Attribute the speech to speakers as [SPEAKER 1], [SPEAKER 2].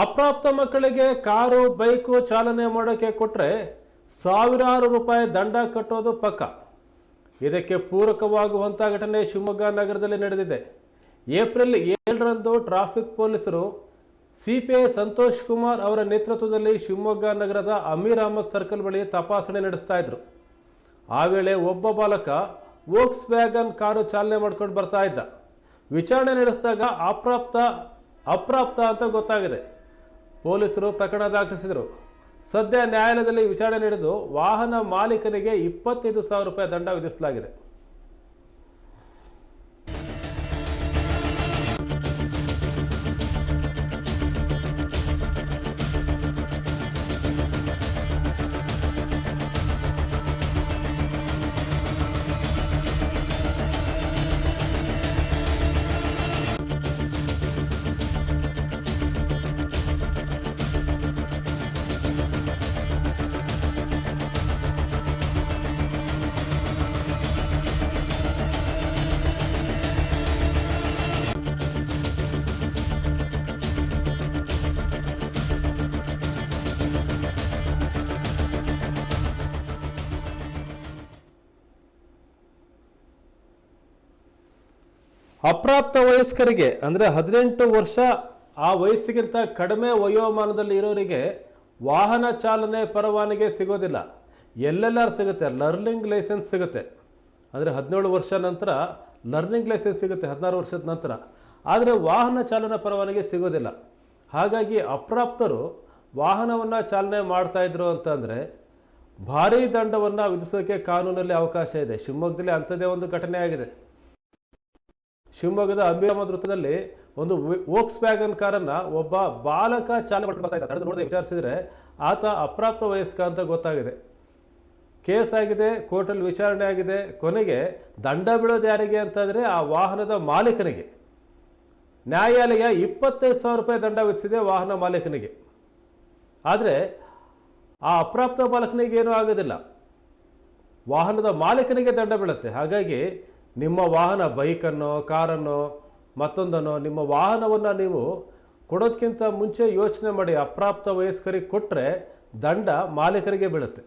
[SPEAKER 1] ಅಪ್ರಾಪ್ತ ಮಕ್ಕಳಿಗೆ car bike ಚಾಲನೆ ಮಾಡೋಕ್ಕೆ ಕೊಟ್ಟರೆ ಸಾವಿರಾರು ರೂಪಾಯಿ ದಂಡ ಕಟ್ಟೋದು ಪಕ್ಕ. ಇದಕ್ಕೆ ಪೂರಕವಾಗುವಂಥ ಘಟನೆ ಶಿವಮೊಗ್ಗ ನಗರದಲ್ಲಿ ನಡೆದಿದೆ. ಏಪ್ರಿಲ್ 7ರಂದು ಟ್ರಾಫಿಕ್ ಪೊಲೀಸರು ಸಿಪಿಐ ಸಂತೋಷ್ ಕುಮಾರ್ ಅವರ ನೇತೃತ್ವದಲ್ಲಿ ಶಿವಮೊಗ್ಗ ನಗರದ ಅಮೀರ್ ಅಹಮದ್ ಸರ್ಕಲ್ ಬಳಿ ತಪಾಸಣೆ ನಡೆಸ್ತಾ ಇದ್ರು. ಆ ವೇಳೆ ಒಬ್ಬ ಬಾಲಕ ವೋಕ್ಸ್ ವ್ಯಾಗನ್ ಕಾರು ಚಾಲನೆ ಮಾಡ್ಕೊಂಡು ಬರ್ತಾ ಇದ್ದ. ವಿಚಾರಣೆ ನಡೆಸಿದಾಗ ಅಪ್ರಾಪ್ತ ಅಂತ ಗೊತ್ತಾಗಿದೆ. ಪೊಲೀಸರು ಪ್ರಕರಣ ದಾಖಲಿಸಿದರು. ಸದ್ಯ ನ್ಯಾಯಾಲಯದಲ್ಲಿ ವಿಚಾರಣೆ ನಡೆದು ವಾಹನ ಮಾಲೀಕನಿಗೆ 25,000 ರೂಪಾಯಿ ದಂಡ ವಿಧಿಸಲಾಗಿದೆ. ಅಪ್ರಾಪ್ತ ವಯಸ್ಕರಿಗೆ ಅಂದರೆ 18 ವರ್ಷ ಆ ವಯಸ್ಸಿಗಿಂತ ಕಡಿಮೆ ವಯೋಮಾನದಲ್ಲಿ ಇರೋರಿಗೆ ವಾಹನ ಚಾಲನೆ ಪರವಾನಗಿ ಸಿಗೋದಿಲ್ಲ. LLR ಸಿಗುತ್ತೆ, ಲರ್ನಿಂಗ್ ಲೈಸೆನ್ಸ್ ಸಿಗುತ್ತೆ. ಅಂದರೆ 17 ವರ್ಷ ನಂತರ ಲರ್ನಿಂಗ್ ಲೈಸೆನ್ಸ್ ಸಿಗುತ್ತೆ, 16 ವರ್ಷದ ನಂತರ. ಆದರೆ ವಾಹನ ಚಾಲನಾ ಪರವಾನಗಿ ಸಿಗೋದಿಲ್ಲ. ಹಾಗಾಗಿ ಅಪ್ರಾಪ್ತರು ವಾಹನವನ್ನು ಚಾಲನೆ ಮಾಡ್ತಾಯಿದ್ರು ಅಂತಂದರೆ ಭಾರೀ ದಂಡವನ್ನು ವಿಧಿಸೋಕ್ಕೆ ಕಾನೂನಲ್ಲಿ ಅವಕಾಶ ಇದೆ. ಶಿವಮೊಗ್ಗದಲ್ಲಿ ಅಂಥದ್ದೇ ಒಂದು ಘಟನೆ ಆಗಿದೆ. ಶಿವಮೊಗ್ಗದ ಅಮೀರ್ ಅಹಮದ್ ವೃತ್ತದಲ್ಲಿ ಒಂದು ವೋಕ್ಸ್ ವ್ಯಾಗನ್ ಕಾರನ್ನು ಒಬ್ಬ ಬಾಲಕ ಚಾಲನೆ ಮಾಡ್ಕೊಂಡು ಬರ್ತಾ ಇದ್ದ. ತಡೆದು ನೋಡಿದ್ರೆ ವಿಚಾರಿಸಿದರೆ ಆತ ಅಪ್ರಾಪ್ತ ವಯಸ್ಕ ಅಂತ ಗೊತ್ತಾಗಿದೆ. ಕೇಸ್ ಆಗಿದೆ, ಕೋರ್ಟಲ್ಲಿ ವಿಚಾರಣೆ ಆಗಿದೆ. ಕೊನೆಗೆ ದಂಡ ಬೀಳೋದು ಯಾರಿಗೆ ಅಂತಂದರೆ ಆ ವಾಹನದ ಮಾಲೀಕನಿಗೆ. ನ್ಯಾಯಾಲಯ 25,000 ರೂಪಾಯಿ ದಂಡ ವಿಧಿಸಿದೆ ವಾಹನ ಮಾಲೀಕನಿಗೆ. ಆದರೆ ಆ ಅಪ್ರಾಪ್ತ ಬಾಲಕನಿಗೆ ಏನೂ ಆಗೋದಿಲ್ಲ, ವಾಹನದ ಮಾಲೀಕನಿಗೆ ದಂಡ ಬೀಳುತ್ತೆ. ಹಾಗಾಗಿ ನಿಮ್ಮ ವಾಹನ ಬೈಕನ್ನೋ ಕಾರನ್ನೋ ಮತ್ತೊಂದನ್ನೋ ನಿಮ್ಮ ವಾಹನವನ್ನು ನೀವು ಕೊಡೋದಕ್ಕಿಂತ ಮುಂಚೆ ಯೋಚನೆ ಮಾಡಿ. ಅಪ್ರಾಪ್ತ ವಯಸ್ಕರಿಗೆ ಕೊಟ್ಟರೆ ದಂಡ ಮಾಲೀಕರಿಗೆ ಬೀಳುತ್ತೆ.